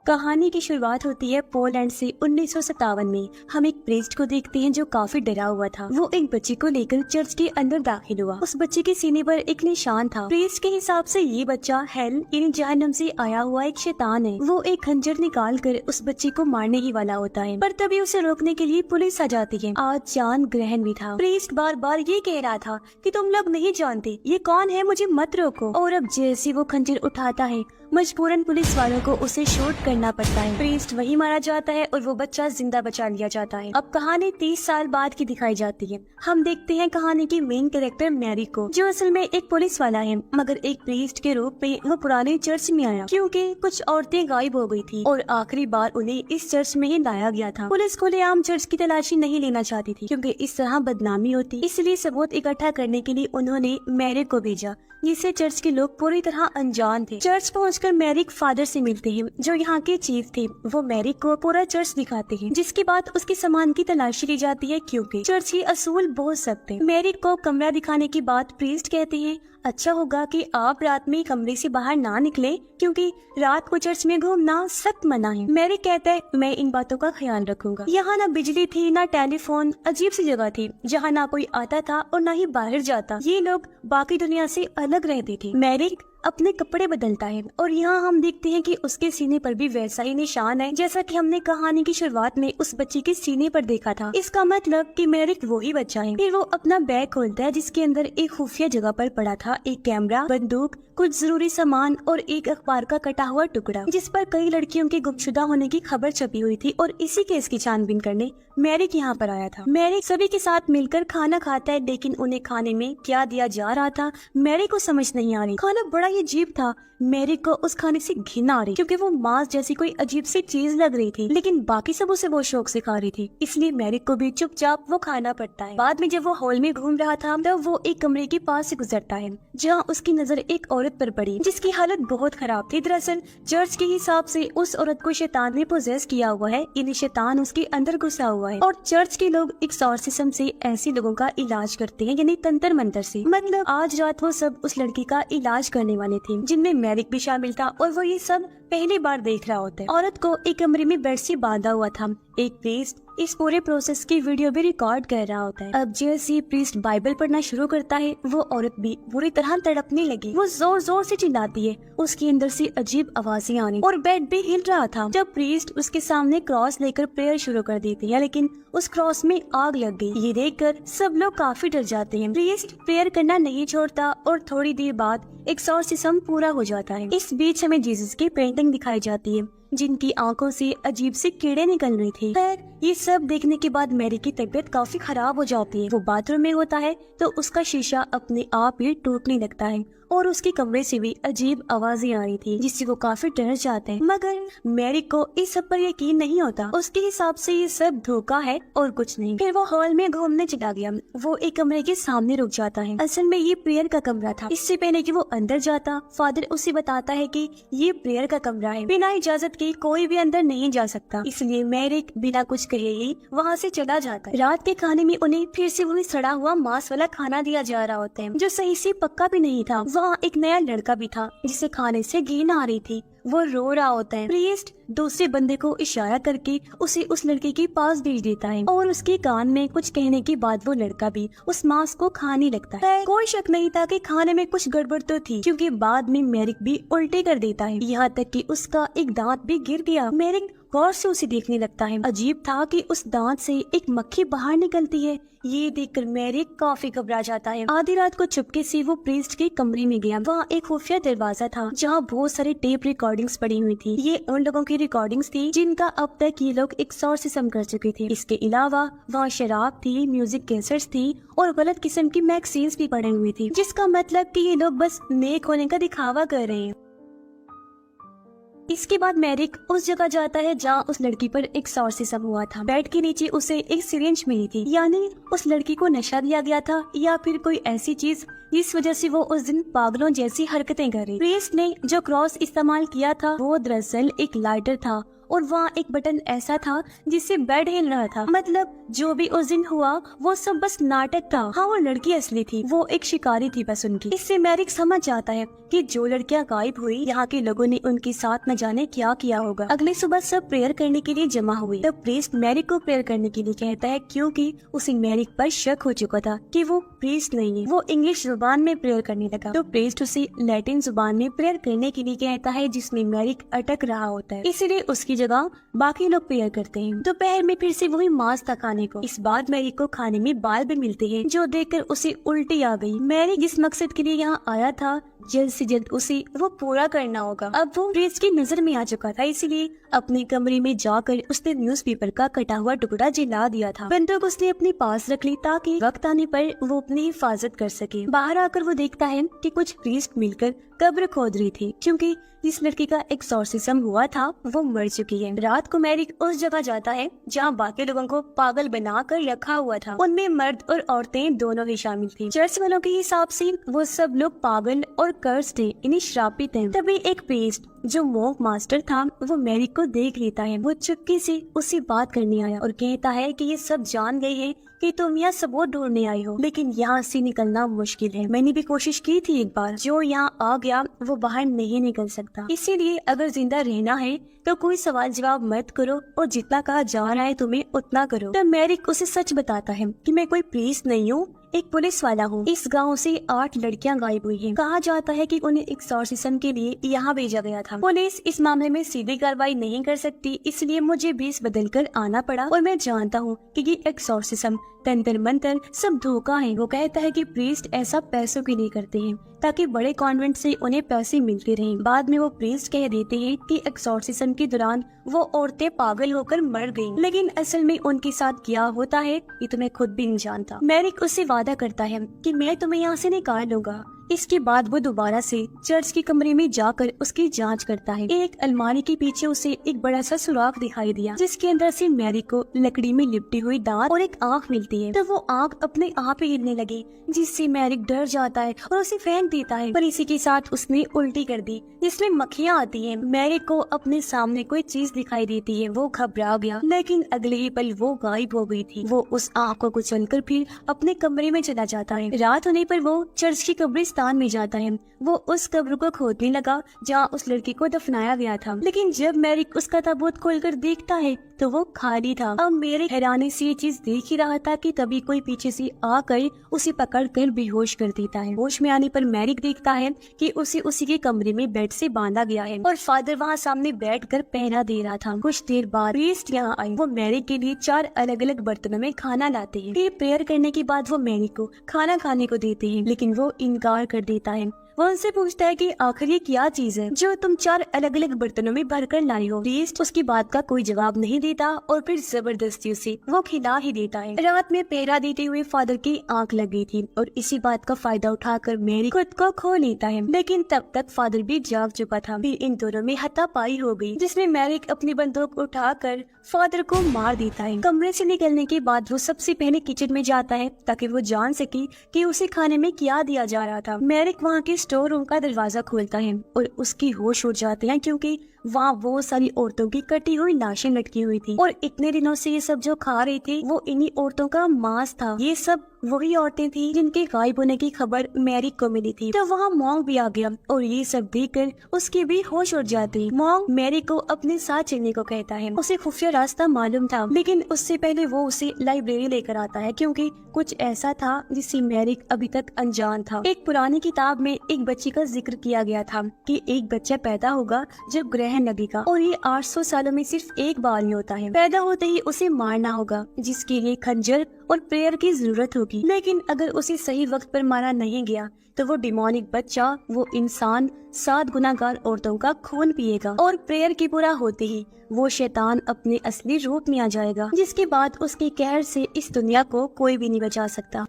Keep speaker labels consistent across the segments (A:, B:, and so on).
A: कहानी की शुरुआत होती है पोलैंड से 1957 में। हम एक प्रीस्ट को देखते हैं जो काफी डरा हुआ था। वो एक बच्चे को लेकर चर्च के अंदर दाखिल हुआ। उस बच्चे के सीने पर एक निशान था। प्रीस्ट के हिसाब से ये बच्चा हेल यानी जहन्नम से आया हुआ एक शैतान है। वो एक खंजर निकाल कर उस बच्चे को मारने ही वाला होता है, पर तभी उसे रोकने के लिए पुलिस आ जाती है। आज चांद ग्रहण भी था। प्रीस्ट बार बार ये कह रहा था कि तुम लोग नहीं जानते ये कौन है, मुझे मत रोको। और अब जैसे वो खंजर उठाता है मजबूरन पुलिस वालों को उसे शूट करना पड़ता है। प्रीस्ट वहीं मारा जाता है और वो बच्चा जिंदा बचा लिया जाता है। अब कहानी 30 साल बाद की दिखाई जाती है। हम देखते हैं कहानी की मेन कैरेक्टर मैरी को, जो असल में एक पुलिस वाला है, मगर एक प्रीस्ट के रूप में वो पुराने चर्च में आया क्योंकि कुछ औरतें गायब हो गई थी और आखिरी बार उन्हें इस चर्च में ही लाया गया था। पुलिस खुलेआम चर्च की तलाशी नहीं लेना चाहती थी क्योंकि इस तरह बदनामी होती, इसलिए सबूत इकट्ठा करने के लिए उन्होंने मैरी को भेजा, जिससे चर्च के लोग पूरी तरह अनजान थे। चर्च पहुंचकर मैरी फादर से मिलते हैं जो यहाँ के चीफ थे। वो मैरी को पूरा चर्च दिखाते हैं, जिसके बाद उसके सामान की तलाशी ली जाती है क्योंकि चर्च के असूल बहुत सख्त हैं। मैरी को कमरा दिखाने के बाद प्रीस्ट कहते हैं अच्छा होगा कि आप रात में कमरे से बाहर ना निकले क्योंकि रात को चर्च में घूमना सख्त मना है। मैरी कहता है मैं इन बातों का ख्याल रखूंगा। यहाँ ना बिजली थी ना टेलीफोन, अजीब सी जगह थी जहाँ ना कोई आता था और ना ही बाहर जाता। ये लोग बाकी दुनिया से अलग रहते थे। मैरी अपने कपड़े बदलता है और यहाँ हम देखते हैं कि उसके सीने पर भी वैसा ही निशान है जैसा कि हमने कहानी की शुरुआत में उस बच्चे के सीने पर देखा था। इसका मतलब कि मैरिक वही बच्चा है। फिर वो अपना बैग खोलता है जिसके अंदर एक खुफिया जगह पर पड़ा था एक कैमरा, बंदूक, कुछ जरूरी सामान और एक अखबार का कटा हुआ टुकड़ा जिस पर कई लड़कियों के गुमशुदा होने की खबर छपी हुई थी। और इसी केस की छानबीन करने मैरिक यहाँ पर आया था। मैरिक सभी के साथ मिलकर खाना खाता है, लेकिन उन्हें खाने में क्या दिया जा रहा था मैरिक को समझ नहीं आ रही। खाना बड़ा ही अजीब था। मैरिक को उस खाने से घिन आ रही क्योंकि वो मांस जैसी कोई अजीब सी चीज लग रही थी, लेकिन बाकी सब उसे वो शौक से खा रही थी, इसलिए मैरिक को भी चुपचाप वो खाना पड़ता है। बाद में जब वो हॉल में घूम रहा था तब वो एक कमरे के पास से गुजरता है जहाँ उसकी नजर एक औरत पर पड़ी जिसकी हालत बहुत खराब थी। दरअसल चर्च के हिसाब से उस औरत को शैतान ने पोजेस किया हुआ है, यानी शैतान उसके अंदर घुसा हुआ है। और चर्च के लोग एक्सॉर्सिज्म से ऐसे लोगों का इलाज करते हैं, यानी तंत्र मंत्र से। मतलब आज रात वो सब उस लड़की का इलाज करने वाले थे जिनमें मैरिक भी शामिल था और वो ये सब पहली बार देख रहा होता है। औरत को एक कमरे में बेड से बांधा हुआ था। एक प्रीस्ट इस पूरे प्रोसेस की वीडियो भी रिकॉर्ड कर रहा होता है। अब जैसे प्रीस्ट बाइबल पढ़ना शुरू करता है वो औरत भी बुरी तरह तड़पने लगी। वो जोर जोर से चिल्लाती है, उसके अंदर से अजीब आवाजें आनी और बेड भी हिल रहा था। जब प्रीस्ट उसके सामने क्रॉस लेकर प्रेयर शुरू कर देती है, लेकिन उस क्रॉस में आग लग गई। ये देखकर सब लोग काफी डर जाते हैं। प्रीस्ट प्रेयर करना नहीं छोड़ता और थोड़ी देर बाद एक्सॉर्सिज्म पूरा हो जाता है। इस बीच हमें जीसस की पेंटिंग दिखाई जाती है जिनकी आंखों से अजीब से कीड़े निकल रहे थे। खैर ये सब देखने के बाद मैरी की तबीयत काफी खराब हो जाती है। वो बाथरूम में होता है तो उसका शीशा अपने आप ही टूटने लगता है और उसके कमरे से भी अजीब आवाजें आ रही थी जिससे वो काफी डर जाते हैं। मगर मैरी को इस सब पर यकीन नहीं होता। उसके हिसाब से ये सब धोखा है और कुछ नहीं। फिर वो हॉल में घूमने चला गया। वो एक कमरे के सामने रुक जाता है। असल में ये प्रेयर का कमरा था। इससे पहले कि वो अंदर जाता फादर उसे बताता है कि ये प्रेयर का कमरा है, बिना इजाजत के कोई भी अंदर नहीं जा सकता। इसलिए मैरिक बिना कुछ कहे ही वहाँ से चला जाता है। रात के खाने में उन्हें फिर से वही सड़ा हुआ मांस वाला खाना दिया जा रहा होता है जो सही से पक्का भी नहीं था। वहाँ एक नया लड़का भी था जिसे खाने से घिन आ रही थी। वो रो रहा होता है। प्रीस्ट दूसरे बंदे को इशारा करके उसे उस लड़के के पास भेज देता है और उसके कान में कुछ कहने के बाद वो लड़का भी उस मांस को खाने लगता है। कोई शक नहीं था कि खाने में कुछ गड़बड़ तो थी क्योंकि बाद में मैरिक भी उल्टे कर देता है, यहाँ तक कि उसका एक दांत भी गिर गया। मैरिक गौर से उसे देखने लगता है। अजीब था कि उस दांत से एक मक्खी बाहर निकलती है। ये देखकर मैरिक काफी घबरा जाता है। आधी रात को चुपके से वो प्रीस्ट के कमरे में गया। वहाँ एक खुफिया दरवाजा था जहाँ बहुत सारे टेप रिकॉर्डिंग्स पड़ी हुई थी। ये उन लोगों की रिकॉर्डिंग्स थी जिनका अब तक ये लोग एक्सॉर्सिज्म कर चुके थे। इसके अलावा वहाँ शराब थी, म्यूजिक कैसेट्स थी और गलत किस्म की मैगजीन्स भी पड़ी हुई थी, जिसका मतलब कि ये लोग बस नेक होने का दिखावा कर रहे हैं। इसके बाद मैरिक उस जगह जाता है जहाँ उस लड़की पर एक्सॉर्सिज्म हुआ था। बेड के नीचे उसे एक सिरिंज मिली थी, यानी उस लड़की को नशा दिया गया था या फिर कोई ऐसी चीज इस वजह से वो उस दिन पागलों जैसी हरकतें करे। प्रीस्ट ने जो क्रॉस इस्तेमाल किया था वो दरअसल एक लाइटर था और वहाँ एक बटन ऐसा था जिससे बेड हिल रहा था। मतलब जो भी उस दिन हुआ वो सब बस नाटक था। हाँ, वो लड़की असली थी, वो एक शिकारी थी बस उनकी। इससे मैरिक समझ जाता है कि जो लड़कियां गायब हुई यहाँ के लोगों ने उनके साथ न जाने क्या किया होगा। अगली सुबह सब प्रेयर करने के लिए जमा हुए। तब प्रीस्ट मैरिक को प्रेयर करने के लिए कहता है क्योंकि उसे मैरिक पर शक हो चुका था कि वो प्रीस्ट नहीं है। वो इंग्लिश जुबान में प्रेयर करने लगा तो प्रीस्ट उसे लैटिन जुबान में प्रेयर करने के लिए कहता है जिसमें मैरिक अटक रहा होता है। इसीलिए उसकी जगह बाकी लोग प्रेयर करते हैं। दोपहर में फिर से वही मांस था खाने को। इस बार मैरिक को खाने में बाल भी मिलते हैं जो देखकर उसे उल्टी आ गई। मैरिक जिस मकसद के लिए यहाँ आया था जल्द से जल्द उसे वो पूरा करना होगा। अब वो प्रीस्ट की नजर में आ चुका था, इसलिए अपने कमरे में जाकर उसने न्यूज़पेपर का कटा हुआ टुकड़ा जला दिया था। बंदूक उसने अपने पास रख ली ताकि वक्त आने पर वो अपनी हिफाजत कर सके। बाहर आकर वो देखता है कि कुछ प्रीस्ट मिलकर कब्र खोद रही थी क्योंकि जिस लड़की का एक्सॉर्सिज्म हुआ था वो मर चुकी है। रात को मैरिक उस जगह जाता है जहाँ बाकी लोगों को पागल बनाकर रखा हुआ था। उनमें मर्द और औरतें दोनों ही शामिल थी। चर्च वालों के हिसाब से वो सब लोग पागल और कर्स थे, इन्हें श्रापित हैं। तभी एक प्रीस्ट जो मॉन्क मास्टर था वो मैरिक को देख लेता है। वो चुपके से उससे बात करने आया और कहता है कि ये सब जान गए हैं कि तुम यहाँ सबूत ढूंढने आई हो, लेकिन यहाँ से निकलना मुश्किल है। मैंने भी कोशिश की थी एक बार, जो यहाँ आ गया वो बाहर नहीं निकल सकता। इसीलिए अगर जिंदा रहना है तो कोई सवाल जवाब मत करो और जितना कहा जा रहा है तुम्हें उतना करो। तब मैरिक उसे सच बताता है कि मैं कोई प्रीस्ट नहीं हूँ, एक पुलिस वाला हूँ। इस गांव से 8 लड़कियां गायब हुई हैं। कहा जाता है कि उन्हें एक्सॉर्सिज्म के लिए यहाँ भेजा गया था। पुलिस इस मामले में सीधी कार्रवाई नहीं कर सकती, इसलिए मुझे भेस बदल कर आना पड़ा और मैं जानता हूँ कि ये एक्सॉर्सिज्म तंत्र मंत्र सब धोखा है। वो कहता है कि प्रीस्ट ऐसा पैसों के लिए करते हैं ताकि बड़े कॉन्वेंट से उन्हें पैसे मिलते रहें। बाद में वो प्रीस्ट कह देते हैं कि एक्सॉर्सिज्म के दौरान वो औरतें पागल होकर मर गईं, लेकिन असल में उनके साथ क्या होता है ये तो मैं खुद भी नहीं जानता। मैरिक उससे वादा करता है कि मैं तुम्हें यहाँ से निकाल लूंगा। इसके बाद वो दोबारा से चर्च के कमरे में जाकर उसकी जांच करता है। एक अलमारी के पीछे उसे एक बड़ा सा सुराख दिखाई दिया जिसके अंदर से मैरिक को लकड़ी में लिपटी हुई दांत और एक आँख मिलती है। तो वो आँख अपने आप ही हिलने लगी जिससे मैरिक डर जाता है और उसे फेंक देता है, पर इसी के साथ उसने उल्टी कर दी जिसमें मक्खियाँ आती हैं। मैरिक को अपने सामने कोई चीज दिखाई देती है, वो घबरा गया, लेकिन अगले ही पल वो गायब हो गई थी। वो उस आँख को कुचलकर फिर अपने कमरे में चला जाता है। रात होने पर वो चर्च की कब्रिस्तान में जाता है। वो उस कब्र को खोदने लगा जहाँ उस लड़की को दफनाया गया था, लेकिन जब मैरिक उसका ताबूत खोलकर देखता है तो वो खाली था। अब मैरिक हैरानी से ये चीज देख ही रहा था कि तभी कोई पीछे से आकर उसे पकड़कर बेहोश कर देता है। होश में आने पर मैरिक देखता है कि उसे उसी के कमरे में बेड से बांधा गया है और फादर वहाँ सामने बैठकर पहरा दे रहा था। कुछ देर बाद प्रीस्ट यहाँ आई। वो मैरिक के लिए 4 अलग अलग बर्तनों में खाना लाते हैं। फिर प्रेयर करने के बाद वो मैरिक को खाना खाने को देते हैं, लेकिन वो इनकार कर देता है। वो उनसे पूछता है कि आखिर ये क्या चीज है जो तुम 4 अलग अलग बर्तनों में भरकर लाई हो। प्रीस्ट उसकी बात का कोई जवाब नहीं देता और फिर जबरदस्ती उसे वो खिला ही देता है। रात में पहरा देते हुए फादर की आंख लग गई थी और इसी बात का फायदा उठाकर मैरी खुद को खो लेता है, लेकिन तब तक फादर भी जाग चुका था। फिर इन दोनों में हाथापाई हो गई जिसमें मैरिक अपनी बंदूक उठाकर फादर को मार देता है। कमरे से निकलने के बाद वो सबसे पहले किचन में जाता है ताकि वो जान सके कि उसे खाने में क्या दिया जा रहा था। मैरिक वहाँ के स्टोर रूम का दरवाजा खोलता है और उसकी होश उड़ जाते हैं क्योंकि वहाँ वो सारी औरतों की कटी हुई लाशें लटकी हुई थी और इतने दिनों से ये सब जो खा रही थी वो इन्हीं औरतों का मांस था। ये सब वही औरतें थी जिनके गायब होने की खबर मैरिक को मिली थी। तो वहाँ मॉन्क भी आ गया और ये सब देखकर उसकी भी होश उड़ जाती। मॉन्क मैरिक को अपने साथ चलने को कहता है। उसे खुफिया रास्ता मालूम था, लेकिन उससे पहले वो उसे लाइब्रेरी लेकर आता है क्योंकि कुछ ऐसा था जिससे मैरिक अभी तक अनजान था। एक पुरानी किताब में एक बच्ची का जिक्र किया गया था कि एक बच्चा पैदा होगा जब ग्रहण लगेगा और ये 800 सालों में सिर्फ एक बार ही होता है। पैदा होते ही उसे मारना होगा जिसके लिए खंजर और प्रेयर की जरूरत होगी, लेकिन अगर उसे सही वक्त पर मारा नहीं गया तो वो डिमोनिक बच्चा वो इंसान 7 गुनाहगार औरतों का खून पिएगा और प्रेयर की पूरा होते ही वो शैतान अपने असली रूप में आ जाएगा, जिसके बाद उसके कहर से इस दुनिया को कोई भी नहीं बचा सकता।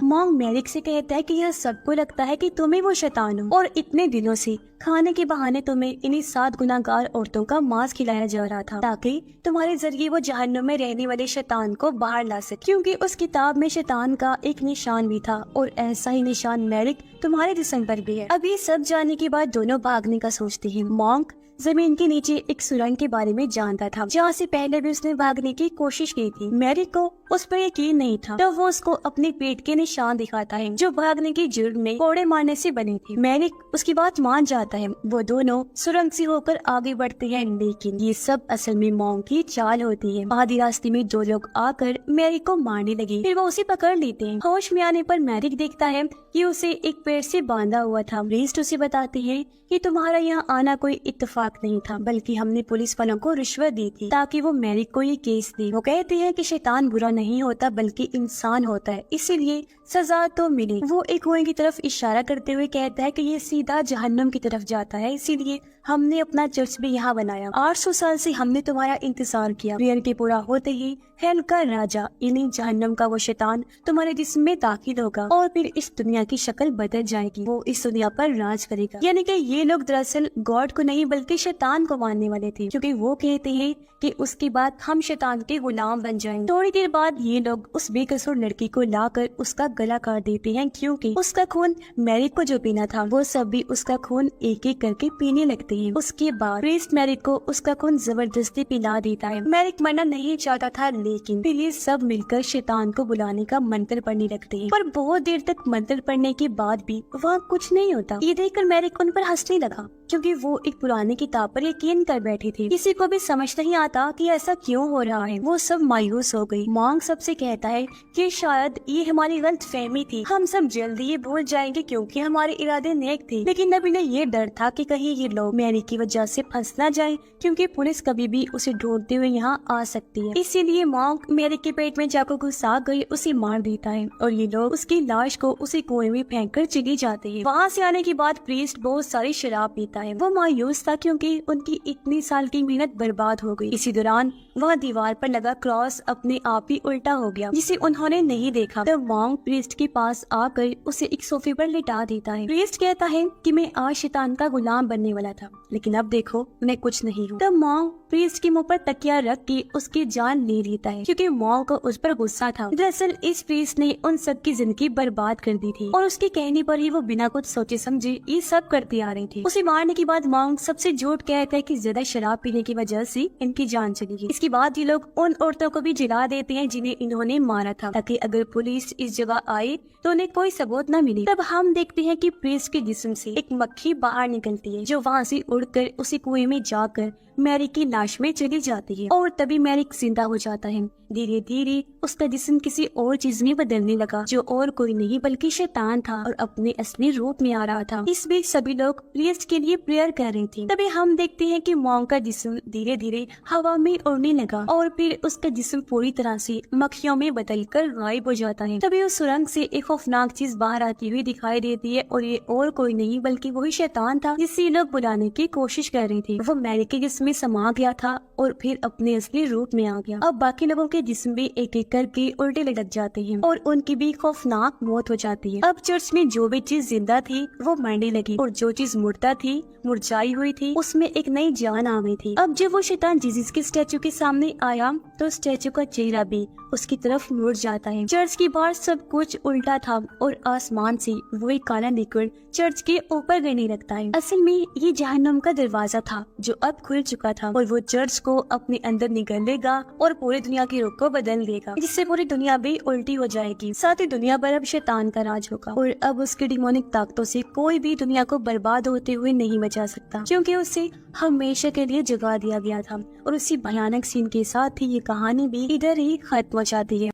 A: मॉन्ग मैरिक से कहता है कि यह सबको लगता है कि तुम ही वो शैतान हो और इतने दिनों से खाने के बहाने तुम्हें इन्हीं 7 गुनाहगार औरतों का मांस खिलाया जा रहा था ताकि तुम्हारे जरिए वो जहन्नुम में रहने वाले शैतान को बाहर ला सके, क्योंकि उस किताब में शैतान का एक निशान भी था और ऐसा ही निशान मैरिक तुम्हारे जिस्म पर भी है। अब ये सब जानने के बाद दोनों भागने का सोचते हैं। मॉन्ग जमीन के नीचे एक सुरंग के बारे में जानता था जहाँ से पहले भी उसने भागने की कोशिश की थी। मैरिक को उस पर यकीन नहीं था, तो वो उसको अपने पेट के निशान दिखाता है जो भागने की जुर्म में कोड़े मारने से बने थे। मैरिक उसकी बात मान जाता है। वो दोनों सुरंग से होकर आगे बढ़ते हैं, लेकिन ये सब असल में मॉन्ग की चाल होती है। आधी रास्ते में 2 लोग आकर मैरिक को मारने लगे, फिर वो उसे पकड़ लेते हैं। होश में आने पर मैरिक देखता है कि उसे एक पेड़ से बांधा हुआ था। प्रीस्ट उसे बताते हैं कि तुम्हारा यहाँ आना कोई इत्तेफाक नहीं था, बल्कि हमने पुलिस वालों को रिश्वत दी थी ताकि वो मैरिक को ये केस दे। वो कहते हैं कि शैतान बुरा नहीं होता बल्कि इंसान होता है, इसीलिए सजा तो मिली। वो एक कुएं की तरफ इशारा करते हुए कहता है कि ये सीधा जहन्नुम की तरफ जाता है, इसीलिए हमने अपना चर्च भी यहाँ बनाया। 800 साल से हमने तुम्हारा इंतजार किया। प्रेयर के पूरा होते ही हेल का राजा यानी जहन्नुम का वो शैतान तुम्हारे जिस्म में दाखिल होगा और फिर इस दुनिया की शक्ल बदल जाएगी। वो इस दुनिया पर राज करेगा। यानी कि ये लोग दरअसल गॉड को नहीं बल्कि शैतान को मानने वाले थे, क्योंकि वो कहते हैं कि उसके बाद हम शैतान के गुलाम बन जाएंगे। थोड़ी देर बाद ये लोग उस बेकसूर लड़की को लाकर उसका गला काट देते हैं, क्योंकि उसका खून मैरिक को जो पीना था वो सब भी उसका खून एक एक करके पीने लगते हैं। उसके बाद प्रीस्ट मैरिक को उसका खून जबरदस्ती पिला देता है। मैरिक मरना नहीं चाहता था, लेकिन फिर ये सब मिलकर शैतान को बुलाने का मंत्र पढ़ने लगते हैं। पर बहुत देर तक मंत्र पढ़ने के बाद भी वहाँ कुछ नहीं होता। ये देखकर मैरिक उन पर हंसने लगा, क्योंकि वो एक पुरानी किताब पर यकीन कर बैठी थी। किसी को भी समझ नहीं आता कि ऐसा क्यों हो रहा है। वो सब मायूस हो गई। मॉन्ग सबसे कहता है कि शायद ये हमारी गलत फहमी थी, हम सब जल्दी ये भूल जाएंगे क्योंकि हमारे इरादे नेक थे। लेकिन अब इन्हें ये डर था कि कहीं ये लोग मैरिक की वजह से फंस न जाए, क्योंकि पुलिस कभी भी उसे ढूंढते हुए यहाँ आ सकती है। इसीलिए मॉन्ग मैरिक के पेट में चाकू घुसा कर उसे मार देता है और ये लोग उसकी लाश को उसी कुएं में फेंक कर चली जाते हैं। वहाँ से आने के बाद प्रीस्ट बहुत सारी शराब पीता है। वो मायूस था क्योंकि उनकी इतनी साल की मेहनत बर्बाद हो गई। इसी दौरान वह दीवार पर लगा क्रॉस अपने आप ही उल्टा हो गया, जिसे उन्होंने नहीं देखा। तब मॉन्ग प्रीस्ट के पास आकर उसे एक सोफे पर लिटा देता है। प्रीस्ट कहता है कि मैं आज शैतान का गुलाम बनने वाला था, लेकिन अब देखो मैं कुछ नहीं हूँ। तब मॉन्ग प्रीस्ट के मुंह पर तकिया रख के उसकी जान ले लेता है, क्योंकि मॉन्ग को उस पर गुस्सा था। दरअसल इस प्रीस्ट ने उन सब की जिंदगी बर्बाद कर दी थी और उसके कहने पर ही वो बिना कुछ सोचे समझे ये सब करती आ रही थी। उसे मारने के बाद मॉन्ग सबसे झूठ कहता है कि ज्यादा शराब पीने की वजह से इनकी जान चली गई। इसके बाद ये लोग उन औरतों को भी जला देते हैं जिन्हें इन्होंने मारा था, ताकि अगर पुलिस इस जगह आए तो उन्हें कोई सबूत न मिले। तब हम देखते हैं कि प्रीस्ट के जिस्म से एक मक्खी बाहर निकलती है, जो वहाँ से उड़कर उसी कुएं में जाकर मैरिक की लाश में चली जाती है और तभी मैरिक जिंदा हो जाता है। धीरे धीरे उसका जिस्म किसी और चीज में बदलने लगा, जो और कोई नहीं बल्कि शैतान था और अपने असली रूप में आ रहा था। इस बीच सभी लोग प्रीस्ट के लिए प्रेयर कर रहे थे। तभी हम देखते हैं कि मॉन्ग का जिस्म धीरे धीरे हवा में उड़ने लगा और फिर उसका जिस्म पूरी तरह से मक्खियों में बदलकर गायब हो जाता है। तभी उस सुरंग से एक खौफनाक चीज बाहर आती हुई दिखाई देती है और ये और कोई नहीं बल्कि वही शैतान था जिसे लोग बुलाने की कोशिश कर रहे थे। वो मैरिक के जिस्म में समा गया था और फिर अपने असली रूप में आ गया। अब बाकी लोगों के जिस्म भी एक एक करके उल्टे लटक जाते हैं और उनकी भी खौफनाक मौत हो जाती है। अब चर्च में जो भी चीज जिंदा थी वो मरने लगी और जो चीज मुर्दा थी, मुरझाई हुई थी, उसमें एक नई जान आ गई थी। अब जब वो शैतान जीसस के स्टैचू के सामने आया तो स्टैचू का चेहरा भी उसकी तरफ मुड़ जाता है। चर्च के बाहर सब कुछ उल्टा था और आसमान से वो एक काला लिक्विड चर्च के ऊपर गिरने लगता है। असल में ये जहन्नुम का दरवाजा था जो अब खुल चुका था और वो चर्च को अपने अंदर निगल लेगा और पूरी दुनिया की रुख को बदल देगा, जिससे पूरी दुनिया भी उल्टी हो जाएगी। साथ ही दुनिया पर अब शैतान का राज होगा और अब उसकी डिमोनिक ताकतों से कोई भी दुनिया को बर्बाद होते हुए नहीं बचा सकता, क्योंकि उसे हमेशा के लिए जगा दिया गया था। और उसी भयानक सीन के साथ ही ये कहानी भी इधर ही खत्म हो जाती है।